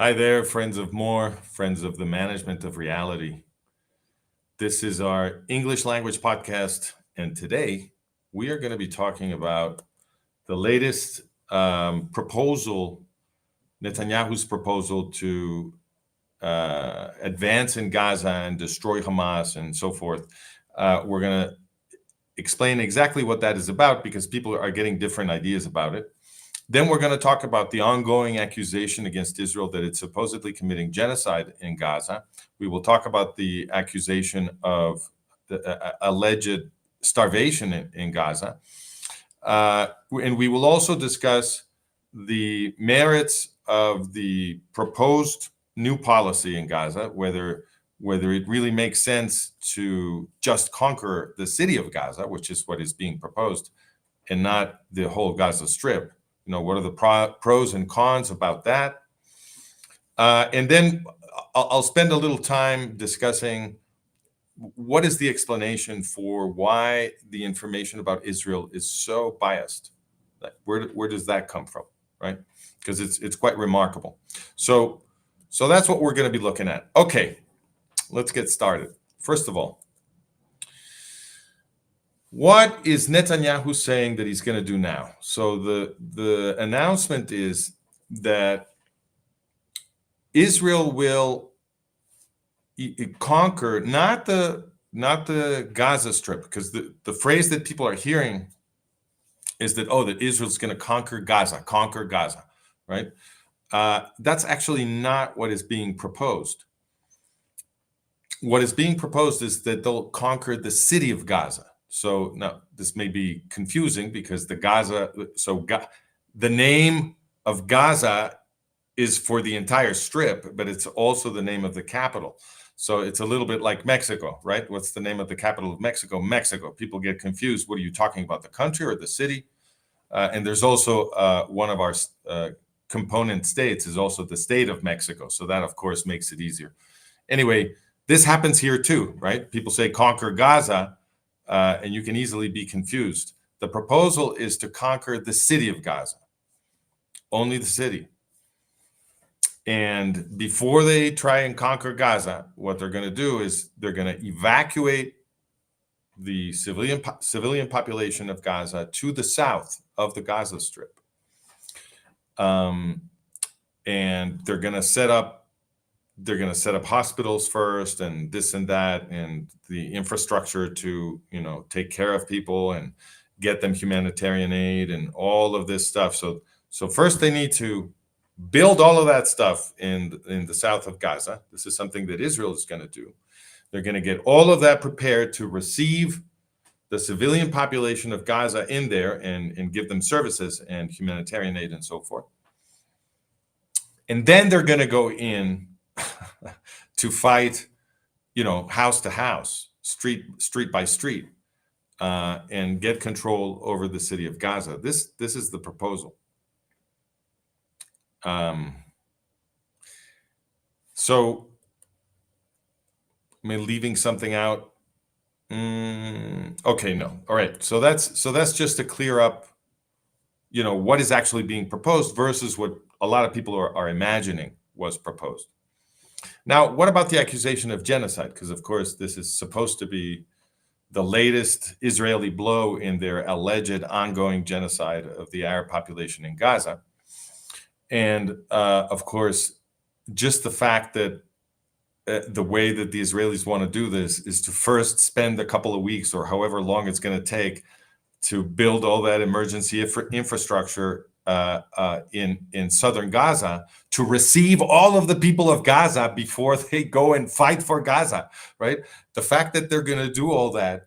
Hi there, friends of more, friends of the management of reality. This is our English language podcast, and today we are going to be talking about the latest proposal, Netanyahu's proposal to advance in Gaza and destroy Hamas and so forth. We're going to explain exactly what that is about because people are getting different ideas about it. Then we're going to talk about the ongoing accusation against Israel that it's supposedly committing genocide in Gaza. We will talk about the accusation of the alleged starvation in Gaza. And we will also discuss the merits of the proposed new policy in Gaza, whether it really makes sense to just conquer the city of Gaza, which is what is being proposed, and not the whole Gaza Strip. What are the pros and cons about that? And then I'll spend a little time discussing what is the explanation for why the information about Israel is so biased. Where does that come from, right? Because it's quite remarkable. So that's what we're going to be looking at. Okay, let's get started. First of all, what is Netanyahu saying that he's going to do now? So the announcement is that Israel will conquer not the Gaza Strip, because the phrase that people are hearing is that that Israel's going to conquer Gaza, right? That's actually not what is being proposed. What is being proposed is that they'll conquer the city of Gaza. So now this may be confusing because the name of Gaza is for the entire strip, but it's also the name of the capital. So it's a little bit like Mexico, right? What's the name of the capital of Mexico? Mexico. People get confused. What are you talking about, the country or the city? And there's also one of our component states is also the state of Mexico. So that, of course, makes it easier. Anyway, this happens here too, right? People say conquer Gaza, and you can easily be confused. The proposal is to conquer the city of Gaza, only the city. And before they try and conquer Gaza, what they're going to do is they're going to evacuate the civilian population of Gaza to the south of the Gaza Strip. And they're going to set up hospitals first and this and that and the infrastructure to, take care of people and get them humanitarian aid and all of this stuff. So first they need to build all of that stuff in the south of Gaza. This is something that Israel is going to do. They're going to get all of that prepared to receive the civilian population of Gaza in there and give them services and humanitarian aid and so forth. And then they're going to go in to fight, house to house, street by street, and get control over the city of Gaza. This is the proposal. So, am I leaving something out? Okay, no. All right. So that's just to clear up, what is actually being proposed versus what a lot of people are imagining was proposed. Now, what about the accusation of genocide? Because, of course, this is supposed to be the latest Israeli blow in their alleged ongoing genocide of the Arab population in Gaza. And, of course, just the fact that the way that the Israelis want to do this is to first spend a couple of weeks or however long it's going to take to build all that emergency infrastructure in southern Gaza to receive all of the people of Gaza before they go and fight for Gaza, right? The fact that they're going to do all that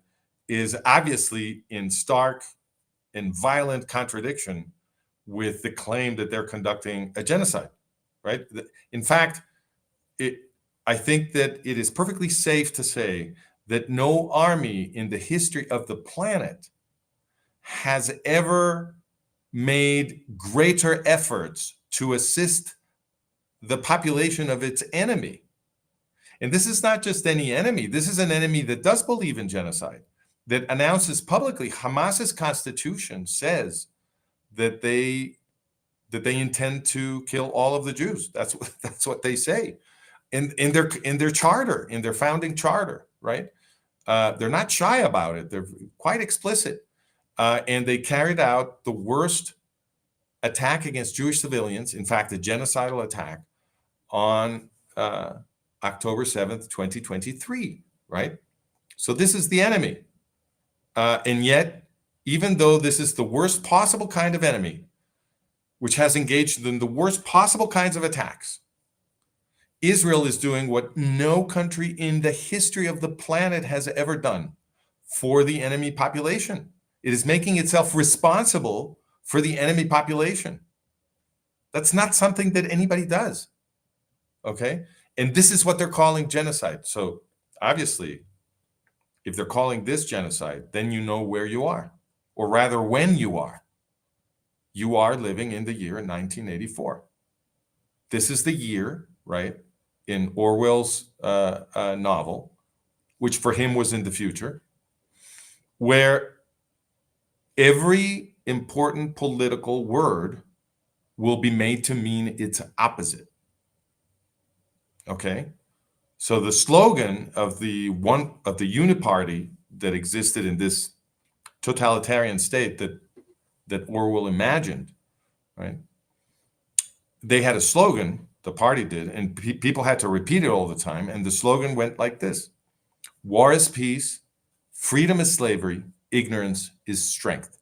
is obviously in stark and violent contradiction with the claim that they're conducting a genocide, right? In fact, I think that it is perfectly safe to say that no army in the history of the planet has ever made greater efforts to assist the population of its enemy. And this is not just any enemy. This is an enemy that does believe in genocide, that announces publicly Hamas's constitution says that they that they intend to kill all of the Jews. That's what they say in their charter, in their founding charter, right? They're not shy about it. They're quite explicit, and they carried out the worst attack against Jewish civilians, in fact, a genocidal attack, on October 7th, 2023, right? So this is the enemy. And yet, even though this is the worst possible kind of enemy, which has engaged in the worst possible kinds of attacks, Israel is doing what no country in the history of the planet has ever done for the enemy population. It is making itself responsible for the enemy population. That's not something that anybody does. Okay? And this is what they're calling genocide. So obviously, if they're calling this genocide, then you know where you are, or rather when you are. You are living in the year 1984. This is the year, right, in Orwell's novel, which for him was in the future, where every important political word will be made to mean its opposite. Okay? So the slogan of the uniparty that existed in this totalitarian state that Orwell imagined, right? They had a slogan, the party did, and people had to repeat it all the time. And the slogan went like this: war is peace, freedom is slavery, ignorance is strength.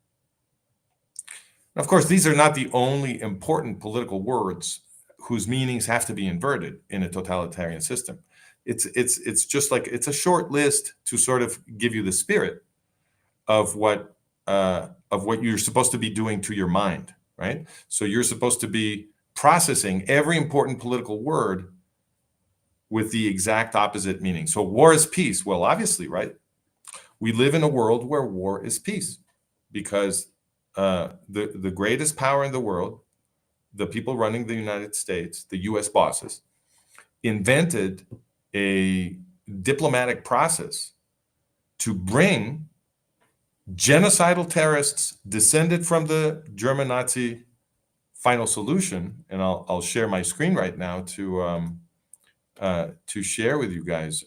And of course, these are not the only important political words whose meanings have to be inverted in a totalitarian system. It's just like, it's a short list to sort of give you the spirit of what you're supposed to be doing to your mind, right? So you're supposed to be processing every important political word with the exact opposite meaning. So war is peace. Well, obviously, right? We live in a world where war is peace because the greatest power in the world, the people running the United States, the US bosses, invented a diplomatic process to bring genocidal terrorists descended from the German Nazi final solution, and I'll share my screen right now to share with you guys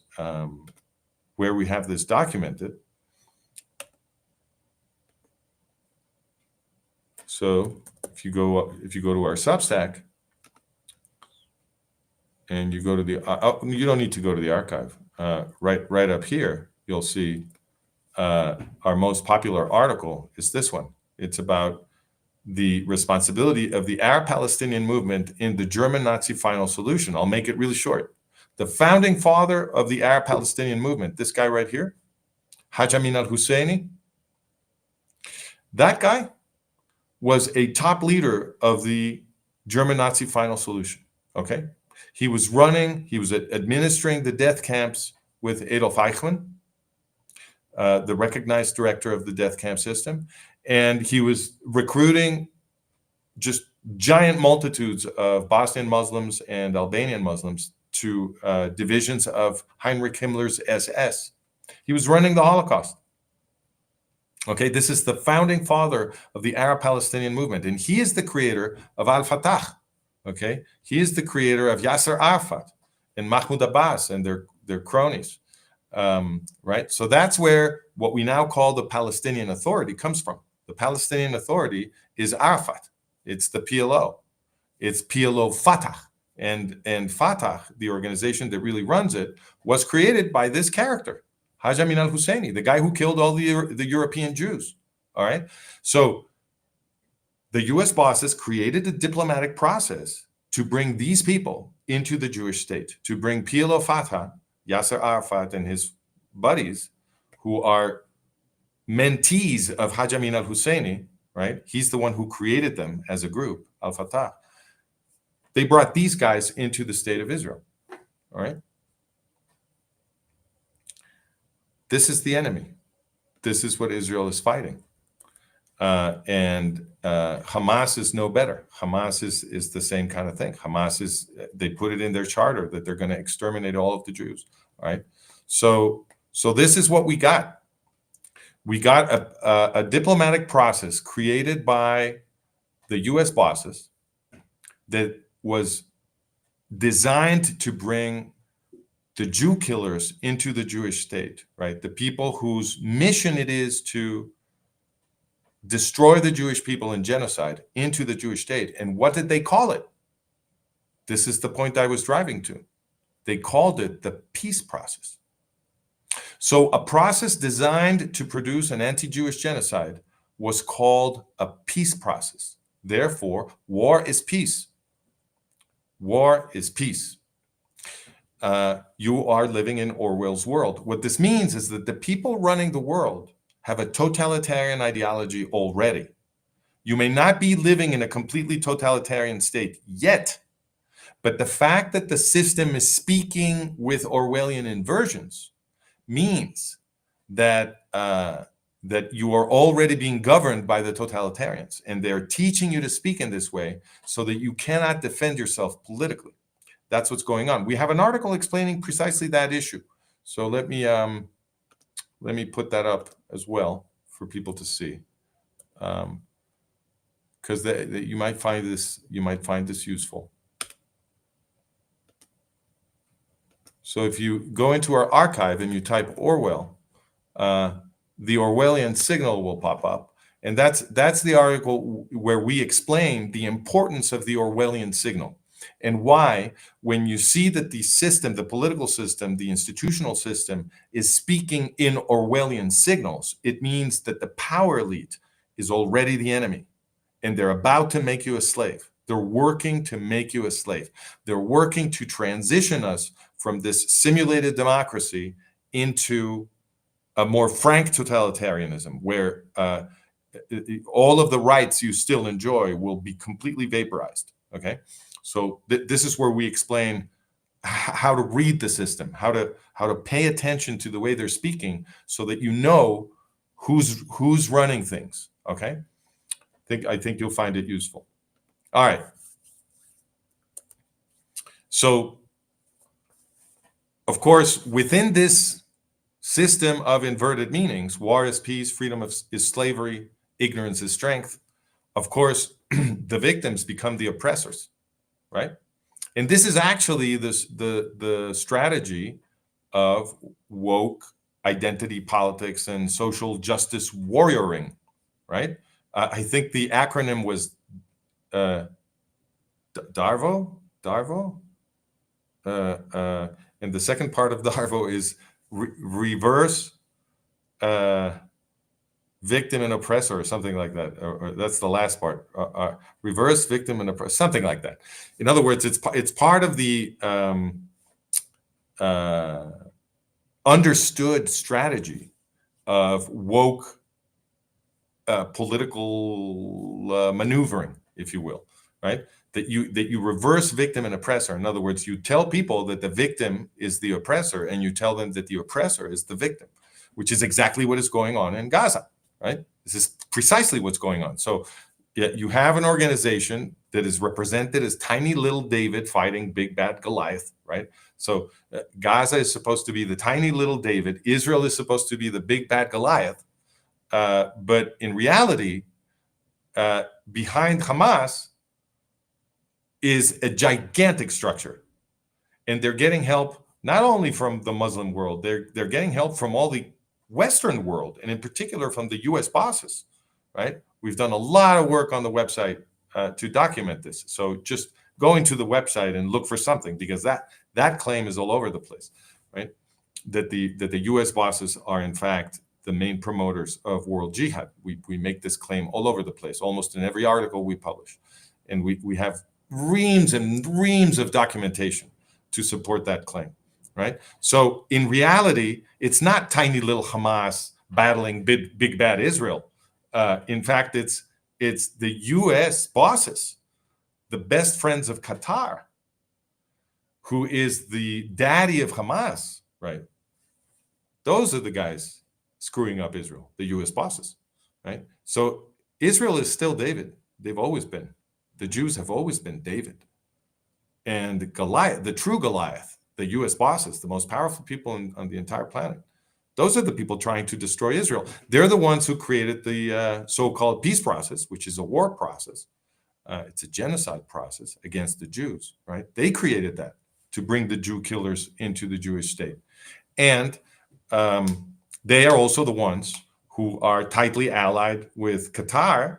where we have this documented. So if you go to our Substack and you go to the you don't need to go to the archive. Right up here, you'll see our most popular article is this one. It's about the responsibility of the Arab-Palestinian movement in the German Nazi final solution. I'll make it really short. The founding father of the Arab-Palestinian movement, this guy right here, Haj Amin al-Husseini, that guy was a top leader of the German Nazi final solution, okay? He was administering the death camps with Adolf Eichmann, the recognized director of the death camp system, and he was recruiting just giant multitudes of Bosnian Muslims and Albanian Muslims to divisions of Heinrich Himmler's SS. He was running the Holocaust. Okay, this is the founding father of the Arab-Palestinian movement, and he is the creator of Al-Fatah. Okay, he is the creator of Yasser Arafat and Mahmoud Abbas and their cronies. Right, so that's where what we now call the Palestinian Authority comes from. The Palestinian Authority is Arafat. It's the PLO. It's PLO Fatah. And Fatah, the organization that really runs it, was created by this character, Haj Amin al-Husseini, the guy who killed all the European Jews. All right. So the US bosses created a diplomatic process to bring these people into the Jewish state, to bring PLO Fatah, Yasser Arafat and his buddies, who are mentees of Haj Amin al-Husseini, right? He's the one who created them as a group, Al-Fatah. They brought these guys into the state of Israel, all right? This is the enemy. This is what Israel is fighting. And Hamas is no better. Hamas is the same kind of thing. Hamas they put it in their charter that they're going to exterminate all of the Jews, all right? So this is what we got. We got a diplomatic process created by the US bosses, that was designed to bring the Jew killers into the Jewish state, right? The people whose mission it is to destroy the Jewish people in genocide into the Jewish state. And what did they call it? This is the point I was driving to. They called it the peace process. So a process designed to produce an anti-Jewish genocide was called a peace process. Therefore, war is peace. War is peace. You are living in Orwell's world. What this means is that the people running the world have a totalitarian ideology already. You may not be living in a completely totalitarian state yet, but the fact that the system is speaking with Orwellian inversions means that that you are already being governed by the totalitarians, and they're teaching you to speak in this way so that you cannot defend yourself politically. That's what's going on. We have an article explaining precisely that issue. So let me put that up as well for people to see, because you might find this useful. So if you go into our archive and you type Orwell, the Orwellian signal will pop up. And that's the article where we explain the importance of the Orwellian signal and why, when you see that the system, the political system, the institutional system is speaking in Orwellian signals, it means that the power elite is already the enemy and they're about to make you a slave. They're working to make you a slave. They're working to transition us from this simulated democracy into a more frank totalitarianism, where all of the rights you still enjoy will be completely vaporized. Okay, so this is where we explain how to read the system, how to pay attention to the way they're speaking, so that you know who's running things. Okay, I think you'll find it useful. All right. So, of course, within this system of inverted meanings, war is peace, freedom is slavery, ignorance is strength. Of course, the victims become the oppressors, right? And this is actually the strategy of woke identity politics and social justice warrioring, right? I think the acronym was DARVO, and the second part of DARVO is reverse victim and oppressor, or something like that. Or that's the last part. Reverse victim and oppressor, something like that. In other words, it's part of the understood strategy of woke political maneuvering, if you will, right? That you reverse victim and oppressor. In other words, you tell people that the victim is the oppressor, and you tell them that the oppressor is the victim, which is exactly what is going on in Gaza, right? This is precisely what's going on. So you have an organization that is represented as tiny little David fighting big bad Goliath, right? So Gaza is supposed to be the tiny little David. Israel is supposed to be the big bad Goliath. But in reality, behind Hamas is a gigantic structure, and they're getting help not only from the Muslim world, they're getting help from all the Western world, and in particular from the U.S. bosses, right? We've done a lot of work on the website to document this. So just go into the website and look for something, because that claim is all over the place, right? That the U.S. bosses are in fact the main promoters of world jihad. We make this claim all over the place, almost in every article we publish, and we have reams and reams of documentation to support that claim, right? So in reality, it's not tiny little Hamas battling big bad Israel. In fact, it's the U.S. bosses, the best friends of Qatar, who is the daddy of Hamas, right? Those are the guys screwing up Israel, the U.S. bosses, right? So Israel is still David. They've always been. The Jews have always been David. And Goliath, the true Goliath, the U.S. bosses, the most powerful people on the entire planet, those are the people trying to destroy Israel. They're the ones who created the so-called peace process, which is a war process, It's a genocide process against the Jews, right? They created that to bring the Jew killers into the Jewish state. And they are also the ones who are tightly allied with Qatar,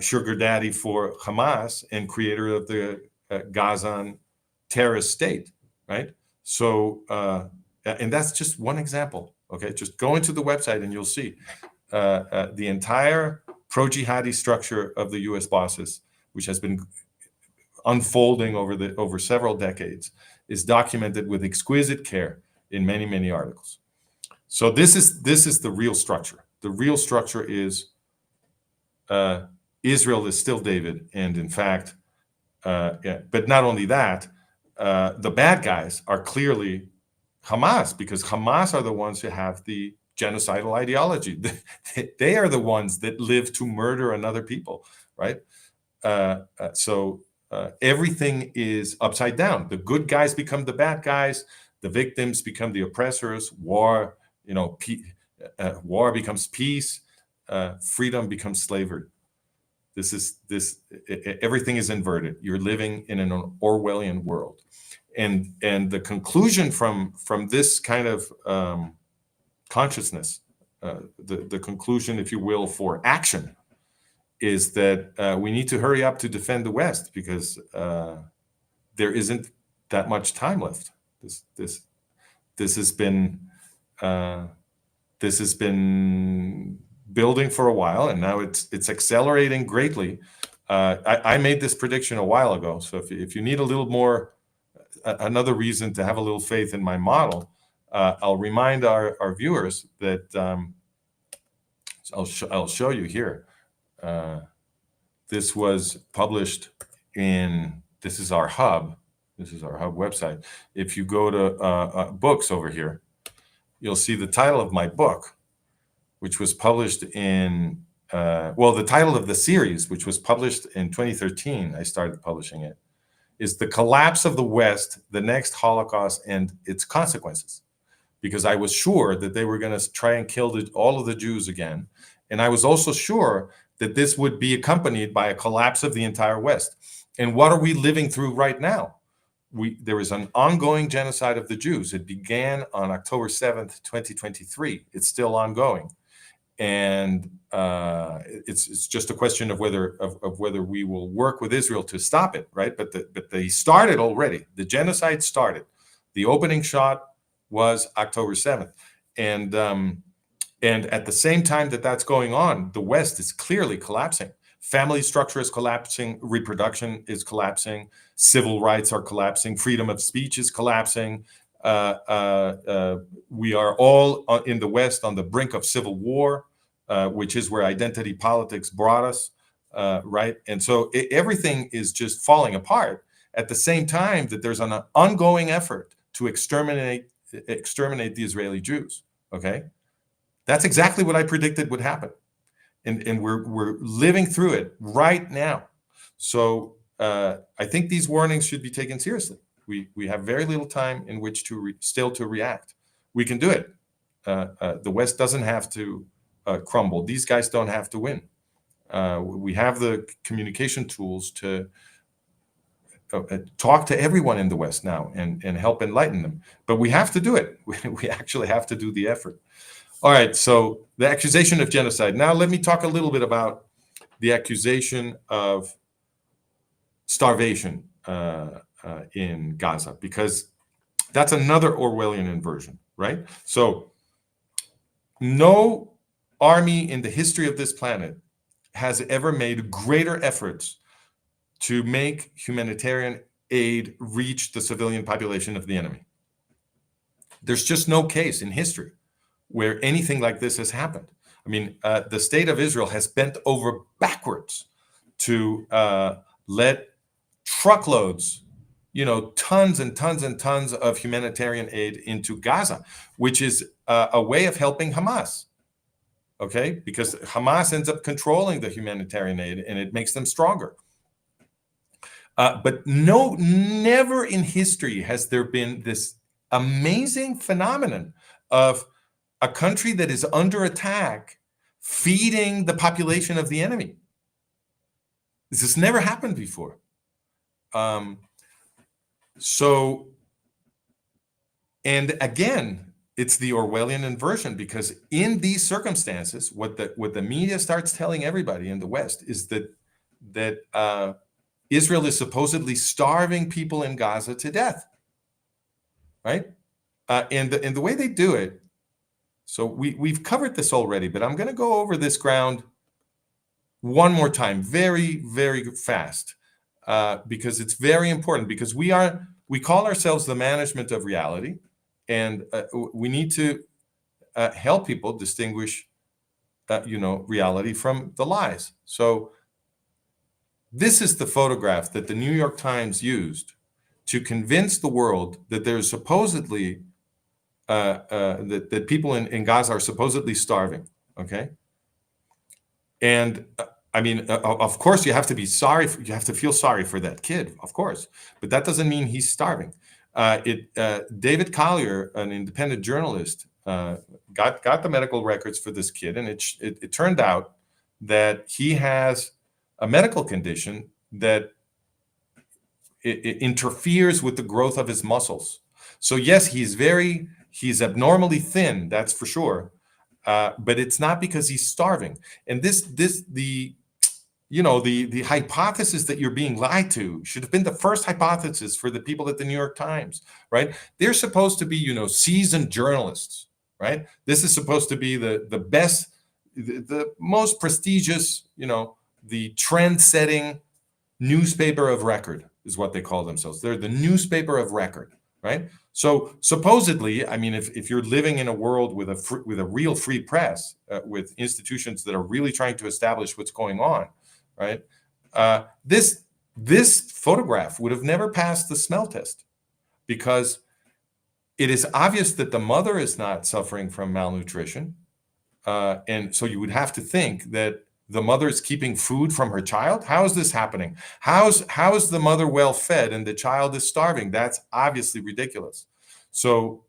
sugar daddy for Hamas and creator of the Gazan terrorist state, right? So, and that's just one example, okay? Just go into the website and you'll see the entire pro-jihadi structure of the U.S. bosses, which has been unfolding over several decades, is documented with exquisite care in many, many articles. So this is the real structure. The real structure is Israel is still David, and in fact, but not only that, the bad guys are clearly Hamas, because Hamas are the ones who have the genocidal ideology. They are the ones that live to murder another people, right? So everything is upside down. The good guys become the bad guys. The victims become the oppressors. War, war becomes peace. Freedom becomes slavery. Everything is inverted. You're living in an Orwellian world, and the conclusion from this kind of consciousness, the conclusion, if you will, for action, is that we need to hurry up to defend the West, because there isn't that much time left. This has been building for a while, and now it's accelerating greatly. I made this prediction a while ago, so if you need a little more, another reason to have a little faith in my model, I'll remind our viewers that I'll show you here. This was published in, this is our hub website. If you go to books over here, you'll see the title of my book, which was published in, the title of the series, which was published in 2013, I started publishing it, is The Collapse of the West, the Next Holocaust and Its Consequences. Because I was sure that they were going to try and kill all of the Jews again. And I was also sure that this would be accompanied by a collapse of the entire West. And what are we living through right now? There is an ongoing genocide of the Jews. It began on October 7th, 2023. It's still ongoing. And it's just a question of whether we will work with Israel to stop it, right? But they started already. The genocide started. The opening shot was October 7th. And at the same time that's going on, the West is clearly collapsing. Family structure is collapsing, reproduction is collapsing, civil rights are collapsing, freedom of speech is collapsing. We are all in the West on the brink of civil war, which is where identity politics brought us, right? And so everything is just falling apart at the same time that there's an ongoing effort to exterminate the Israeli Jews, okay? That's exactly what I predicted would happen. And we're living through it right now. So I think these warnings should be taken seriously. We have very little time in which to still react. We can do it. The West doesn't have to crumble. These guys don't have to win. We have the communication tools to talk to everyone in the West now and help enlighten them. But we have to do it. We actually have to do the effort. All right, so the accusation of genocide. Now let me talk a little bit about the accusation of starvation in Gaza, because that's another Orwellian inversion, right? So no army in the history of this planet has ever made greater efforts to make humanitarian aid reach the civilian population of the enemy. There's just no case in history where anything like this has happened. I mean, the state of Israel has bent over backwards to let truckloads, tons and tons and tons of humanitarian aid into Gaza, which is a way of helping Hamas, okay? Because Hamas ends up controlling the humanitarian aid and it makes them stronger. But never in history has there been this amazing phenomenon of a country that is under attack feeding the population of the enemy. This has never happened before. So, and again, it's the Orwellian inversion, because in these circumstances, what the media starts telling everybody in the West is that Israel is supposedly starving people in Gaza to death, right? And the way they do it. So we've covered this already, but I'm going to go over this ground one more time, very, very fast, because it's very important. Because we call ourselves the management of reality, and we need to help people distinguish, reality from the lies. So this is the photograph that the New York Times used to convince the world that there's supposedly that people in Gaza are supposedly starving. Okay, and I mean, of course, you have to be sorry. You have to feel sorry for that kid, of course, but that doesn't mean he's starving. David Collier, an independent journalist, got the medical records for this kid, and it turned out that he has a medical condition that it interferes with the growth of his muscles. So yes, he's abnormally thin, that's for sure, but it's not because he's starving. And the hypothesis that you're being lied to should have been the first hypothesis for the people at the New York Times, right? They're supposed to be, seasoned journalists, right? This is supposed to be the best, the most prestigious, the trend-setting newspaper of record is what they call themselves. They're the newspaper of record, right? So supposedly, I mean, if you're living in a world with a real free press, with institutions that are really trying to establish what's going on, right? This photograph would have never passed the smell test, because it is obvious that the mother is not suffering from malnutrition, and so you would have to think that the mother is keeping food from her child. How is this happening? How is the mother well fed and the child is starving? That's obviously ridiculous. So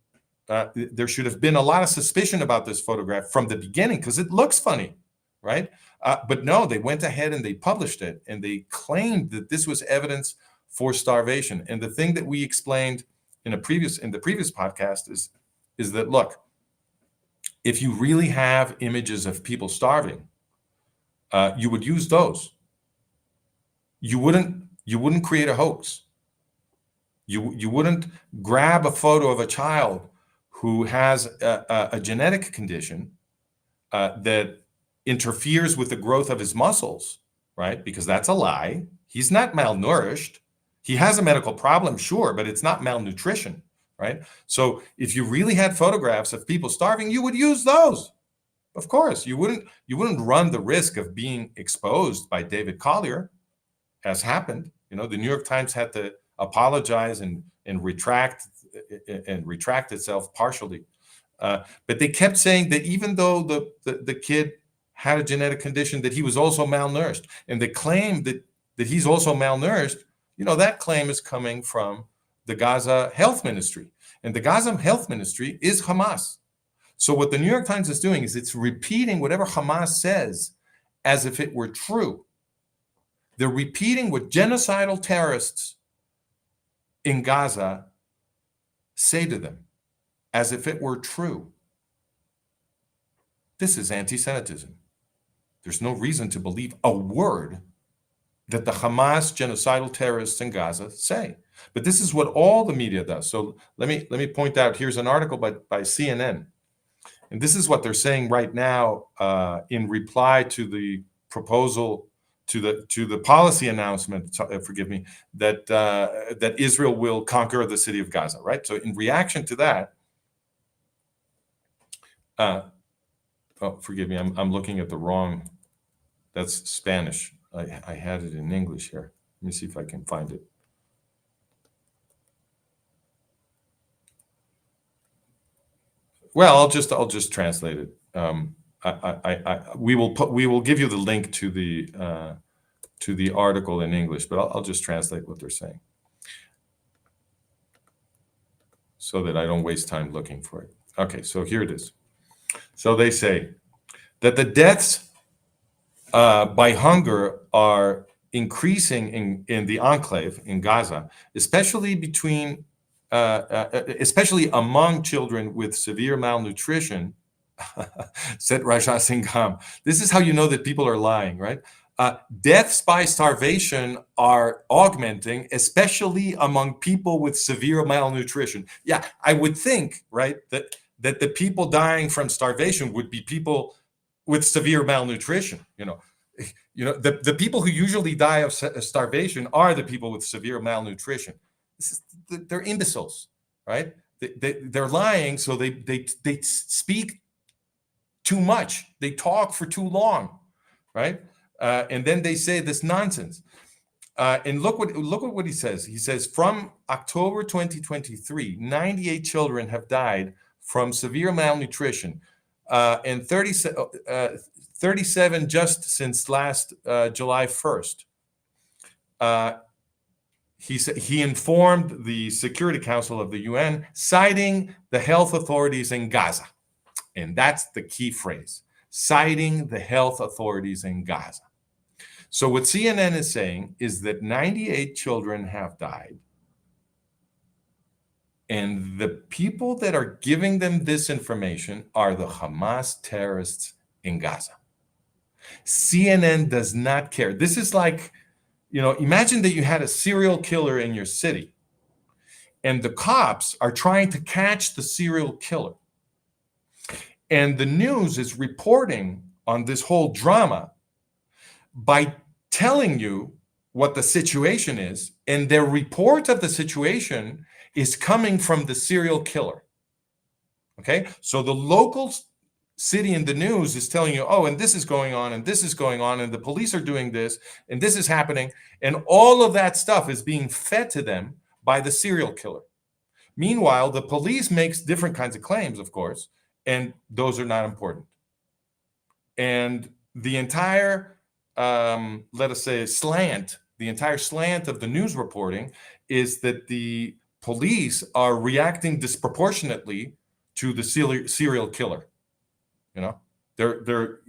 there should have been a lot of suspicion about this photograph from the beginning, because it looks funny, right? But no, they went ahead and they published it, and they claimed that this was evidence for starvation. And the thing that we explained in the previous podcast is that, look, if you really have images of people starving, you would use those. You wouldn't create a hoax. You wouldn't grab a photo of a child who has a genetic condition that interferes with the growth of his muscles, right? Because that's a lie. He's not malnourished. He has a medical problem, sure, but it's not malnutrition, right? So if you really had photographs of people starving, you would use those. Of course, you wouldn't run the risk of being exposed by David Collier, as happened. The New York Times had to apologize and retract itself partially. But they kept saying that even though the kid had a genetic condition, that he was also malnourished, and they claimed that he's also malnourished. That claim is coming from the Gaza Health Ministry, and the Gaza Health Ministry is Hamas. So what the New York Times is doing is it's repeating whatever Hamas says as if it were true. They're repeating what genocidal terrorists in Gaza say to them as if it were true. This is anti-Semitism. There's no reason to believe a word that the Hamas genocidal terrorists in Gaza say. But this is what all the media does. So let me point out, here's an article by CNN. And this is what they're saying right now in reply to the proposal, to the policy announcement, that Israel will conquer the city of Gaza, right? So in reaction to that, forgive me, I'm looking at the wrong, that's Spanish. I had it in English here. Let me see if I can find it. Well, I'll just translate it. We will give you the link to the article in English, but I'll just translate what they're saying, so that I don't waste time looking for it. Okay, so here it is. So they say that the deaths by hunger are increasing in the enclave in Gaza, especially especially among children with severe malnutrition, said Raja Singham. This is how you know that people are lying, right? Deaths by starvation are augmenting, especially among people with severe malnutrition. Yeah, I would think, right, that the people dying from starvation would be people with severe malnutrition. The people who usually die of starvation are the people with severe malnutrition. They're imbeciles, right? They're lying, so they speak too much. They talk for too long, right? And then they say this nonsense. And look what he says. He says from October 2023, 98 children have died from severe malnutrition, and 37 just since last July 1st. He informed the Security Council of the UN, citing the health authorities in Gaza. And that's the key phrase, citing the health authorities in Gaza. So what CNN is saying is that 98 children have died. And the people that are giving them this information are the Hamas terrorists in Gaza. CNN does not care. This is like, imagine that you had a serial killer in your city, and the cops are trying to catch the serial killer. And the news is reporting on this whole drama by telling you what the situation is, and their report of the situation is coming from the serial killer. Okay? So the local city in the news is telling you, oh, and this is going on, and this is going on, and the police are doing this, and this is happening, and all of that stuff is being fed to them by the serial killer. Meanwhile, the police makes different kinds of claims, of course, and those are not important. And the entire, let us say, the entire slant of the news reporting is that the police are reacting disproportionately to the serial killer. They're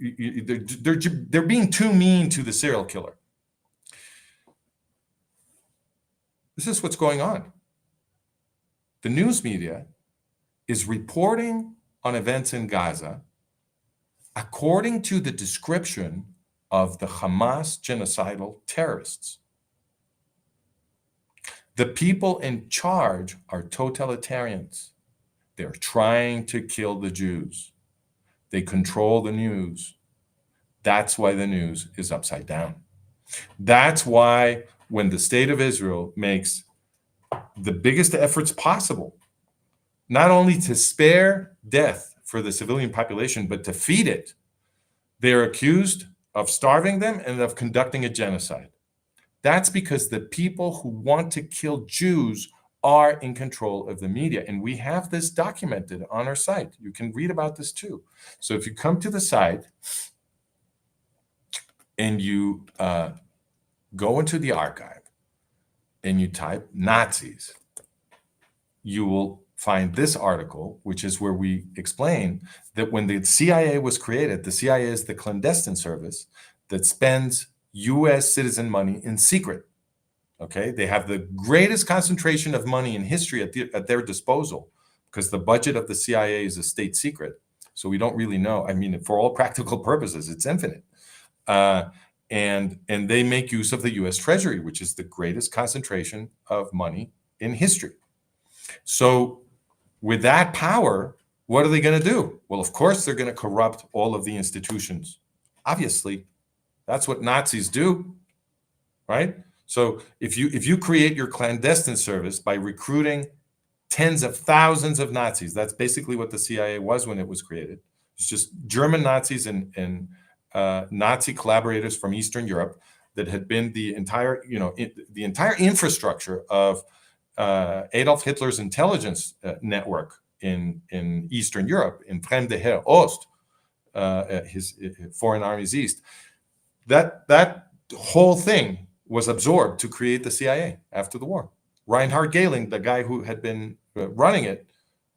being too mean to the serial killer. This is what's going on. The news media is reporting on events in Gaza according to the description of the Hamas genocidal terrorists. The people in charge are totalitarians. They're trying to kill the Jews. They control the news. That's why the news is upside down. That's why when the state of Israel makes the biggest efforts possible, not only to spare death for the civilian population, but to feed it, they're accused of starving them and of conducting a genocide. That's because the people who want to kill Jews are in control of the media. And we have this documented on our site. You can read about this too. So if you come to the site and you go into the archive and you type Nazis, you will find this article, which is where we explain that when the CIA was created, the CIA is the clandestine service that spends US citizen money in secret. Okay, they have the greatest concentration of money in history at their disposal because the budget of the CIA is a state secret. So we don't really know. I mean, for all practical purposes, it's infinite. And they make use of the US Treasury, which is the greatest concentration of money in history. So with that power, what are they going to do? Well, of course, they're going to corrupt all of the institutions. Obviously, that's what Nazis do, right? So if you create your clandestine service by recruiting tens of thousands of Nazis, that's basically what the CIA was when it was created. It's just German Nazis and Nazi collaborators from Eastern Europe that had been the entire infrastructure of Adolf Hitler's intelligence network in Eastern Europe, in Fremde Heer Ost, his Foreign Armies East. That whole thing was absorbed to create the CIA after the war. Reinhard Gehling, the guy who had been running it,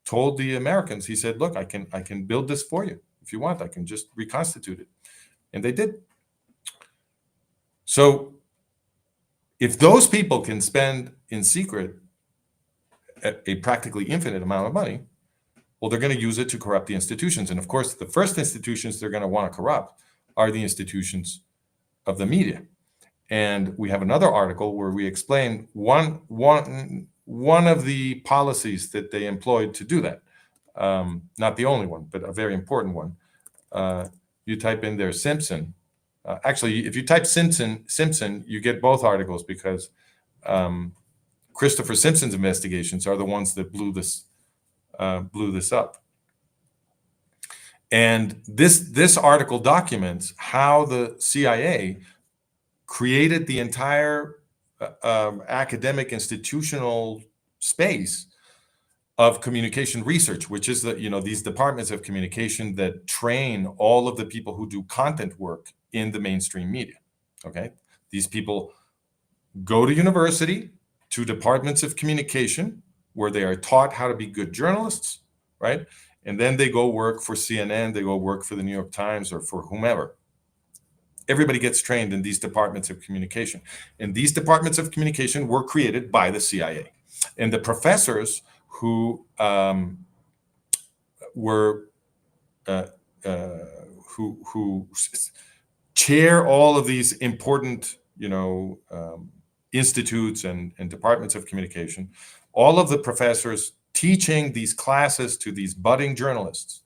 told the Americans, he said, look, I can build this for you. If you want, I can just reconstitute it. And they did. So If those people can spend in secret a practically infinite amount of money, well, they're going to use it to corrupt the institutions. And of course, the first institutions they're going to want to corrupt are the institutions of the media. And we have another article where we explain one of the policies that they employed to do that. Not the only one, but a very important one. You type in there Simpson. Actually, if you type Simpson, you get both articles, because Christopher Simpson's investigations are the ones that blew this up. And this article documents how the CIA created the entire academic institutional space of communication research, which is these departments of communication that train all of the people who do content work in the mainstream media. Okay, these people go to university, to departments of communication, where they are taught how to be good journalists, right? And then they go work for CNN, they go work for the New York Times, or for whomever. Everybody gets trained in these departments of communication. And these departments of communication were created by the CIA. And the professors who chair all of these important, institutes and departments of communication, all of the professors teaching these classes to these budding journalists,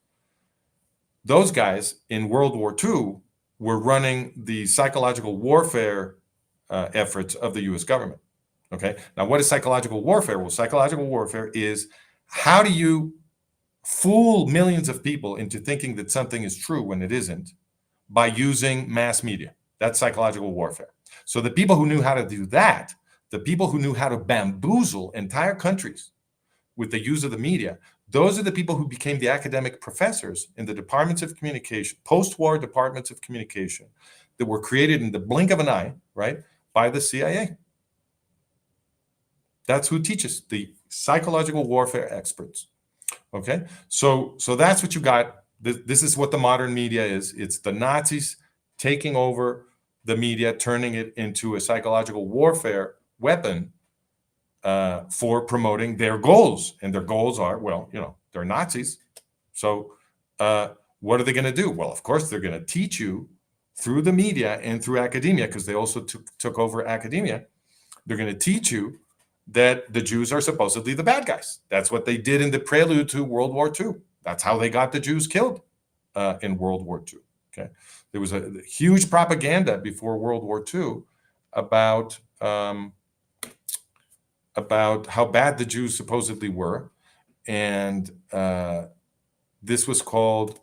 those guys in World War II were running the psychological warfare efforts of the US government. Okay, now what is psychological warfare? Well, psychological warfare is, how do you fool millions of people into thinking that something is true when it isn't, by using mass media? That's psychological warfare. So the people who knew how to do that, the people who knew how to bamboozle entire countries with the use of the media, those are the people who became the academic professors in the departments of communication, post-war departments of communication, that were created in the blink of an eye, right, by the CIA. That's who teaches, the psychological warfare experts. Okay, so that's what you got. This is what the modern media is. It's the Nazis taking over the media, turning it into a psychological warfare weapon for promoting their goals. And their goals are, well, they're Nazis. So what are they going to do? Well, of course, they're going to teach you through the media and through academia, because they also took over academia. They're going to teach you that the Jews are supposedly the bad guys. That's what they did in the prelude to World War II. That's how they got the Jews killed in World War II. Okay, there was a huge propaganda before World War II about how bad the Jews supposedly were, and this was called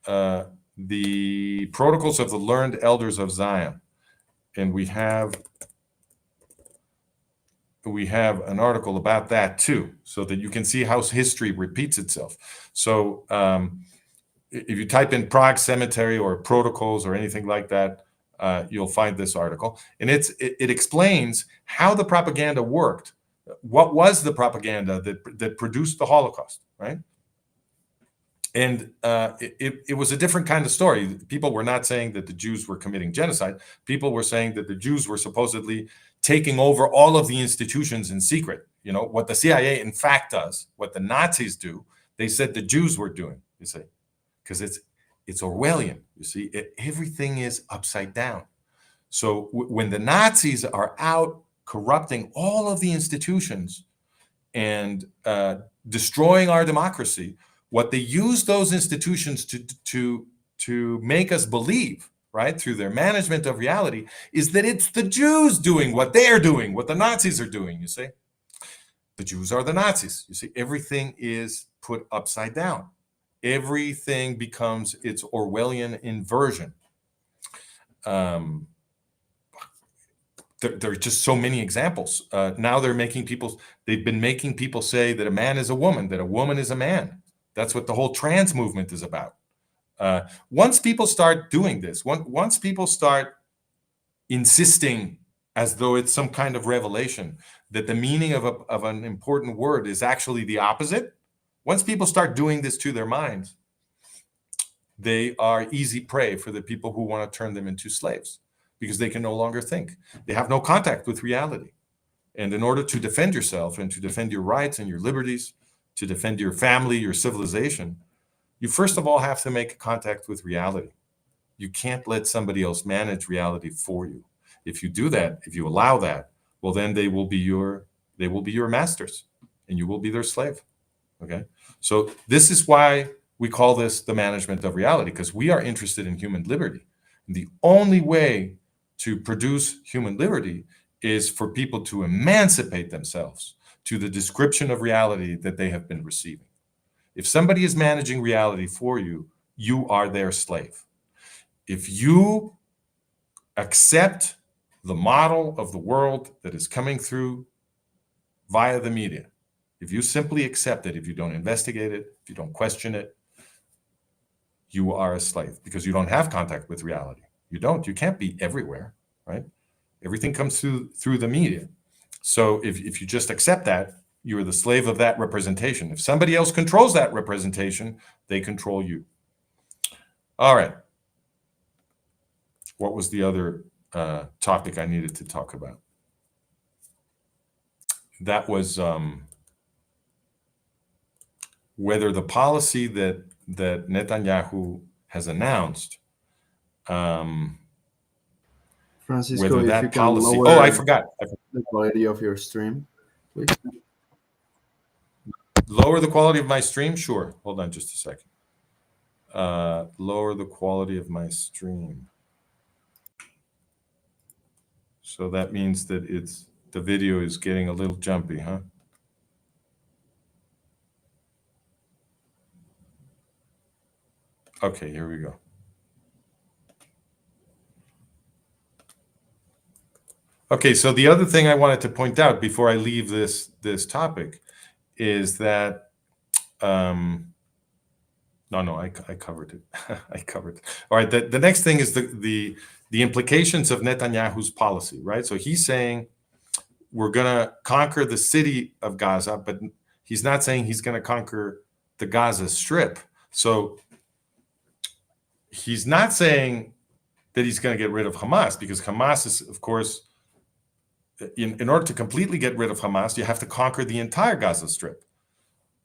the Protocols of the Learned Elders of Zion, and we have an article about that too, so that you can see how history repeats itself. So if you type in Prague Cemetery or protocols or anything like that, you'll find this article. And it explains how the propaganda worked. What was the propaganda that produced the Holocaust, right? And it was a different kind of story. People were not saying that the Jews were committing genocide. People were saying that the Jews were supposedly taking over all of the institutions in secret. What the CIA in fact does, what the Nazis do, they said the Jews were doing, you see, because it's Orwellian. You see, everything is upside down. So when the Nazis are out corrupting all of the institutions and destroying our democracy, what they use those institutions to make us believe, right, through their management of reality, is that it's the Jews doing what they're doing, what the Nazis are doing, you see. The Jews are the Nazis. You see, everything is put upside down. Everything becomes its Orwellian inversion. There are just so many examples. Now they've been making people say that a man is a woman, that a woman is a man. That's what the whole trans movement is about. Once people start doing this, once people start insisting, as though it's some kind of revelation, that the meaning of an important word is actually the opposite, once people start doing this to their minds, they are easy prey for the people who want to turn them into slaves. because they can no longer think. They have no contact with reality. And in order to defend yourself and to defend your rights and your liberties, to defend your family, your civilization, you first of all have to make contact with reality. You can't let somebody else manage reality for you. If you do that, if you allow that, well, then they will be your masters, and you will be their slave. Okay? So this is why we call this the management of reality, because we are interested in human liberty. And the only way to produce human liberty is for people to emancipate themselves to the description of reality that they have been receiving. If somebody is managing reality for you, you are their slave. If you accept the model of the world that is coming through via the media, if you simply accept it, if you don't investigate it, if you don't question it, you are a slave, because you don't have contact with reality. You can't be everywhere, right? Everything comes through the media. So if you just accept that, you're the slave of that representation. If somebody else controls that representation, they control you. All right. What was the other topic I needed to talk about? That was whether the policy that Netanyahu has announced, Francisco, whether if you that can policy. lower Oh, I forgot. the quality of your stream, please. Lower the quality of my stream? Sure. Hold on just a second. Lower the quality of my stream. So that means that the video is getting a little jumpy, huh? Okay, here we go. Okay, so the other thing I wanted to point out before I leave this topic is that no, I covered it. I covered it. All right, the next thing is the implications of Netanyahu's policy, right? So he's saying we're going to conquer the city of Gaza, but he's not saying he's going to conquer the Gaza Strip. So he's not saying that he's going to get rid of Hamas, because Hamas is, of course, in order to completely get rid of Hamas, you have to conquer the entire Gaza Strip.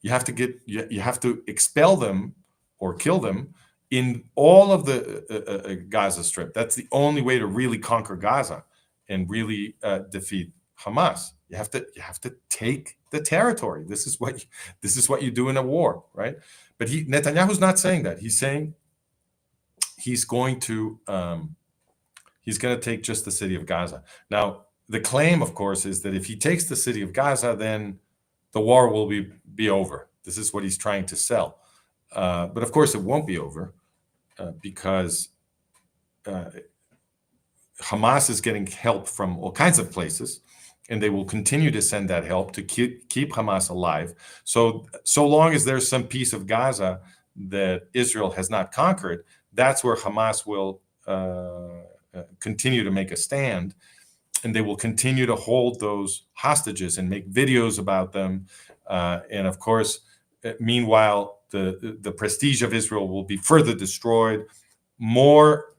You have to expel them or kill them in all of the Gaza Strip. That's the only way to really conquer Gaza and really defeat Hamas. You have to take the territory. This is what you do in a war, right? But Netanyahu's not saying that. He's saying he's going to take just the city of Gaza. Now, the claim, of course, is that if he takes the city of Gaza, then the war will be over. This is what he's trying to sell. But of course, it won't be over because Hamas is getting help from all kinds of places, and they will continue to send that help to keep Hamas alive. So long as there's some piece of Gaza that Israel has not conquered, that's where Hamas will continue to make a stand, and they will continue to hold those hostages and make videos about them. And of course, meanwhile, the prestige of Israel will be further destroyed. More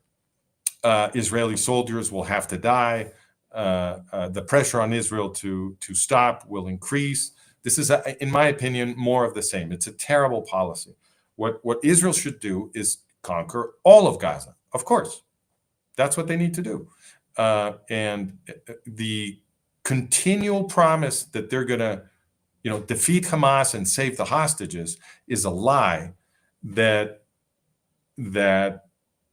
Israeli soldiers will have to die. The pressure on Israel to stop will increase. This is, in my opinion, more of the same. It's a terrible policy. What Israel should do is conquer all of Gaza. Of course, that's what they need to do. And the continual promise that they're going to, defeat Hamas and save the hostages is a lie that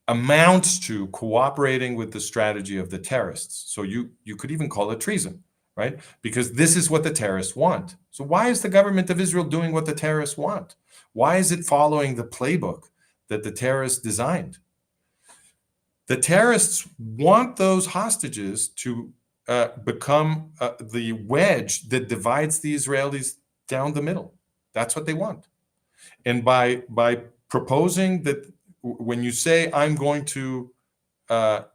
amounts to cooperating with the strategy of the terrorists. So you could even call it treason, right? Because this is what the terrorists want. So why is the government of Israel doing what the terrorists want? Why is it following the playbook that the terrorists designed? The terrorists want those hostages to become the wedge that divides the Israelis down the middle. That's what they want. And by proposing that, when you say I'm going to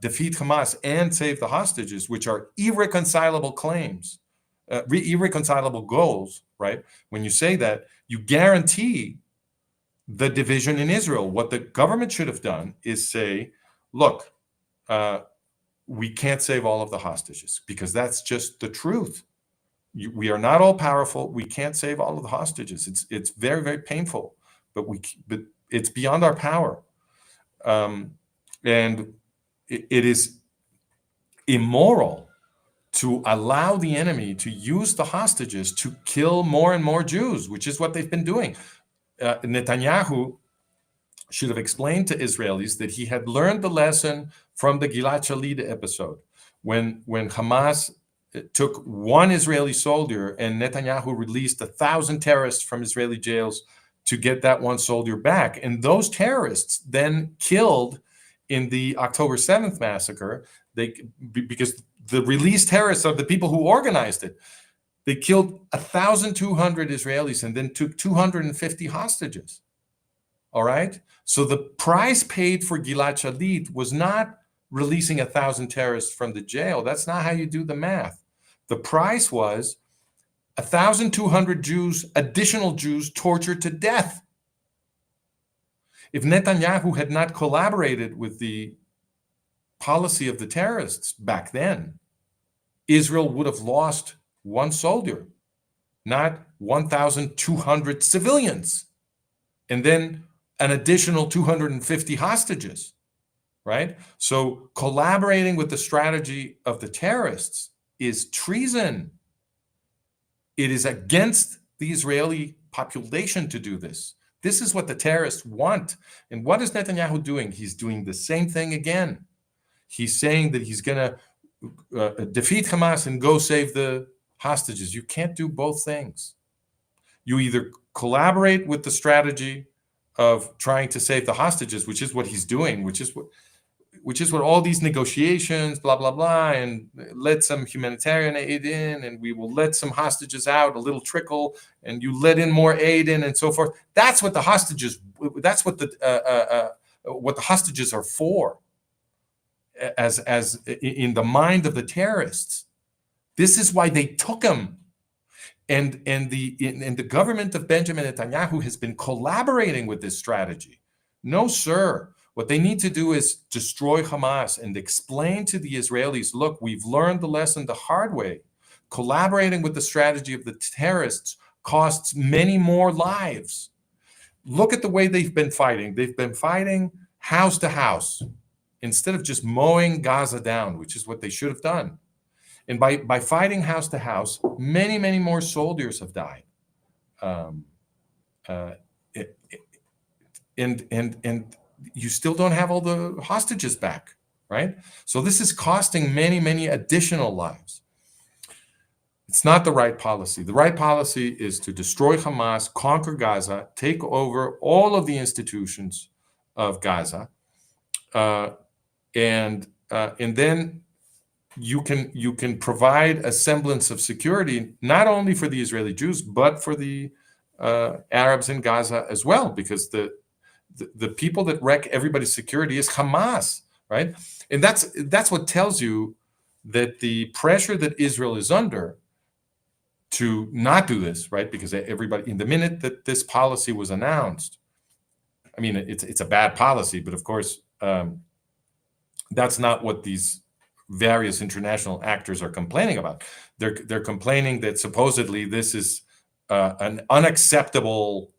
defeat Hamas and save the hostages, which are irreconcilable claims, irreconcilable goals, right? When you say that, you guarantee the division in Israel. What the government should have done is say, look, we can't save all of the hostages, because that's just the truth. We are not all powerful. We can't save all of the hostages. It's very, very painful, but it's beyond our power. And it is immoral to allow the enemy to use the hostages to kill more and more Jews, which is what they've been doing. Netanyahu should have explained to Israelis that he had learned the lesson from the Gilad Shalit episode, when Hamas took one Israeli soldier and Netanyahu released 1,000 terrorists from Israeli jails to get that one soldier back. And those terrorists then killed in the October 7th massacre, because the released terrorists are the people who organized it. They killed 1,200 Israelis and then took 250 hostages. All right? So the price paid for Gilad Shalit was not releasing 1,000 terrorists from the jail. That's not how you do the math. The price was 1,200 Jews, additional Jews, tortured to death. If Netanyahu had not collaborated with the policy of the terrorists back then, Israel would have lost one soldier, not 1,200 civilians, and then an additional 250 hostages, right? So collaborating with the strategy of the terrorists is treason. It is against the Israeli population to do this. This is what the terrorists want. And what is Netanyahu doing? He's doing the same thing again. He's saying that he's going to defeat Hamas and go save the hostages. You can't do both things. You either collaborate with the strategy of trying to save the hostages, which is what he's doing, which is what all these negotiations, blah, blah, blah, and let some humanitarian aid in, and we will let some hostages out, a little trickle, and you let in more aid in, and so forth. That's what the hostages, that's what the hostages are for, as in the mind of the terrorists. This is why they took them. And the government of Benjamin Netanyahu has been collaborating with this strategy. No, sir. What they need to do is destroy Hamas and explain to the Israelis, look, we've learned the lesson the hard way. Collaborating with the strategy of the terrorists costs many more lives. Look at the way they've been fighting. They've been fighting house to house instead of just mowing Gaza down, which is what they should have done. And by fighting house to house, many, many more soldiers have died. And you still don't have all the hostages back, right? So this is costing many, many additional lives. It's not the right policy. The right policy is to destroy Hamas, conquer Gaza, take over all of the institutions of Gaza, and then you can provide a semblance of security, not only for the Israeli Jews, but for the Arabs in Gaza as well, because the people that wreck everybody's security is Hamas, right? And that's what tells you that the pressure that Israel is under to not do this, right? Because everybody, in the minute that this policy was announced, I mean, it's a bad policy, but of course, that's not what these various international actors are complaining about. They're complaining that supposedly this is an unacceptable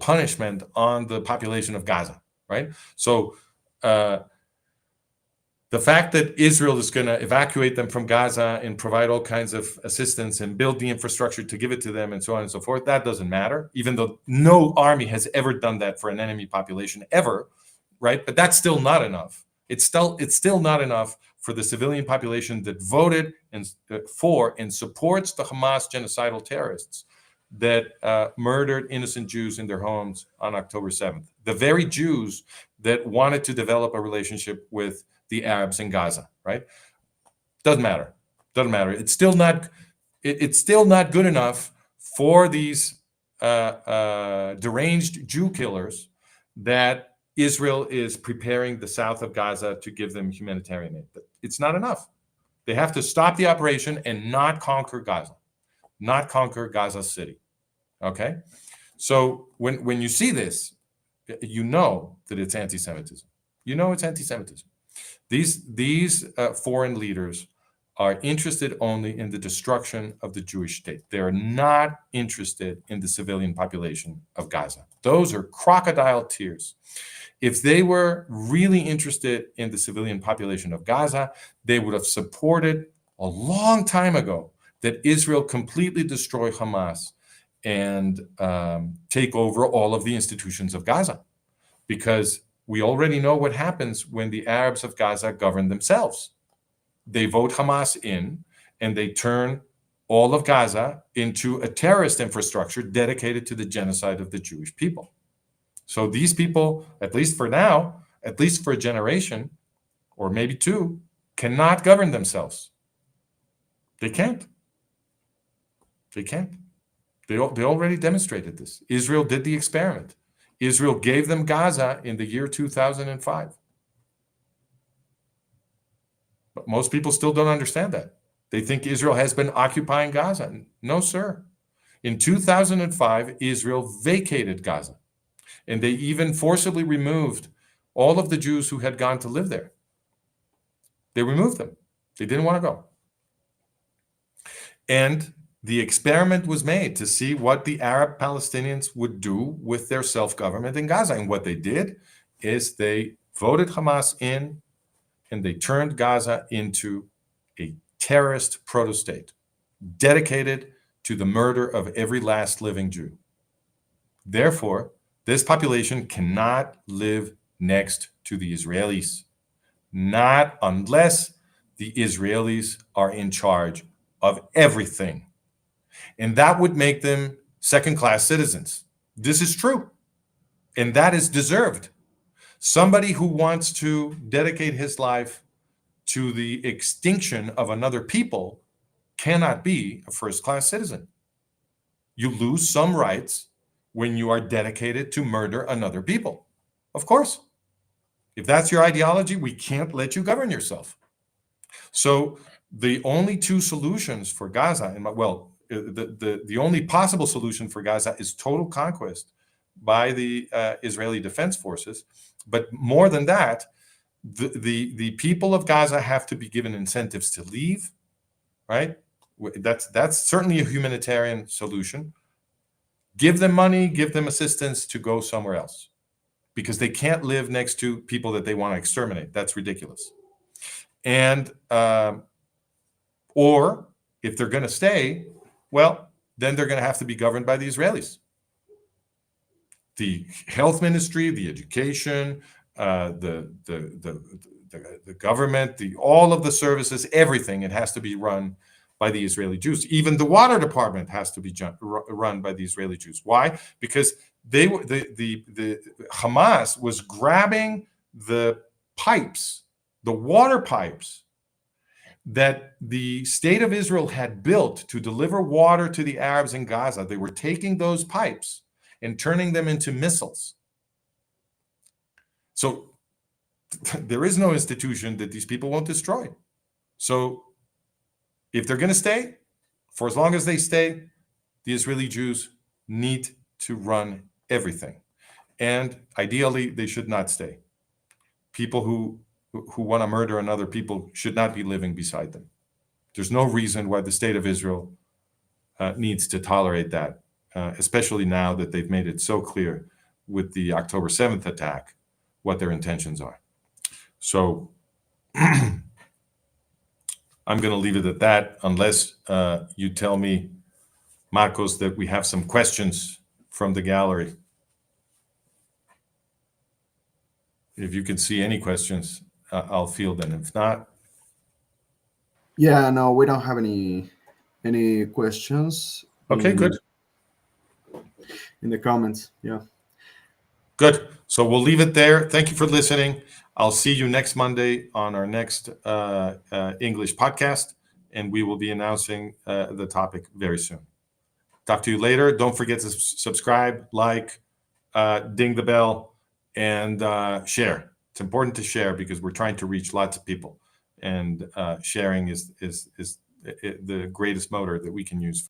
punishment on the population of Gaza, right? So the fact that Israel is going to evacuate them from Gaza and provide all kinds of assistance and build the infrastructure to give it to them and so on and so forth, that doesn't matter, even though no army has ever done that for an enemy population ever, right? But that's still not enough. It's still not enough for the civilian population that voted for and supports the Hamas genocidal terrorists that murdered innocent Jews in their homes on October 7th. The very Jews that wanted to develop a relationship with the Arabs in Gaza, right? Doesn't matter. It's still not good enough for these deranged Jew killers that Israel is preparing the south of Gaza to give them humanitarian aid. It's not enough. They have to stop the operation and not conquer Gaza, not conquer Gaza City. Okay? So when you see this, you know that it's anti-Semitism. You know it's anti-Semitism. These foreign leaders are interested only in the destruction of the Jewish state. They're not interested in the civilian population of Gaza. Those are crocodile tears. If they were really interested in the civilian population of Gaza, they would have supported a long time ago that Israel completely destroy Hamas and take over all of the institutions of Gaza. Because we already know what happens when the Arabs of Gaza govern themselves. They vote Hamas in, and they turn all of Gaza into a terrorist infrastructure dedicated to the genocide of the Jewish people. So these people, at least for now, at least for a generation, or maybe two, cannot govern themselves. They can't. They can't. They already demonstrated this. Israel did the experiment. Israel gave them Gaza in the year 2005. But most people still don't understand that. They think Israel has been occupying Gaza. No, sir. In 2005, Israel vacated Gaza, and they even forcibly removed all of the Jews who had gone to live there. They removed them. They didn't want to go. And the experiment was made to see what the Arab Palestinians would do with their self-government in Gaza. And what they did is they voted Hamas in, and they turned Gaza into a terrorist proto-state dedicated to the murder of every last living Jew. Therefore, this population cannot live next to the Israelis, not unless the Israelis are in charge of everything. And that would make them second-class citizens. This is true, and that is deserved. Somebody who wants to dedicate his life to the extinction of another people cannot be a first-class citizen. You lose some rights when you are dedicated to murder another people. Of course. If that's your ideology, we can't let you govern yourself. So the only two solutions for Gaza, and the only possible solution for Gaza is total conquest by the Israeli Defense Forces. But more than that, the people of Gaza have to be given incentives to leave, right? That's certainly a humanitarian solution. Give them money, give them assistance to go somewhere else, because they can't live next to people that they want to exterminate. That's ridiculous. And or if they're going to stay, well, then they're going to have to be governed by the Israelis. The health ministry, the education, the government, all of the services, everything, it has to be run by the Israeli Jews. Even the water department has to be run by the Israeli Jews. Why? Because the Hamas was grabbing the pipes, the water pipes that the state of Israel had built to deliver water to the Arabs in Gaza. They were taking those pipes and turning them into missiles. So there is no institution that these people won't destroy. So if they're going to stay, for as long as they stay, the Israeli Jews need to run everything. And ideally, they should not stay. People who want to murder another people should not be living beside them. There's no reason why the state of Israel needs to tolerate that, especially now that they've made it so clear with the October 7th attack what their intentions are. So I'm going to leave it at that, unless you tell me, Marcos, that we have some questions from the gallery. If you can see any questions, I'll field them. If not, Yeah, no, we don't have any questions. okay, good. In the comments, yeah. Good. So we'll leave it there. Thank you for listening. I'll see you next Monday on our next English podcast, and we will be announcing the topic very soon. Talk to you later. Don't forget to subscribe, like, ding the bell, and share. It's important to share because we're trying to reach lots of people, and sharing is the greatest motor that we can use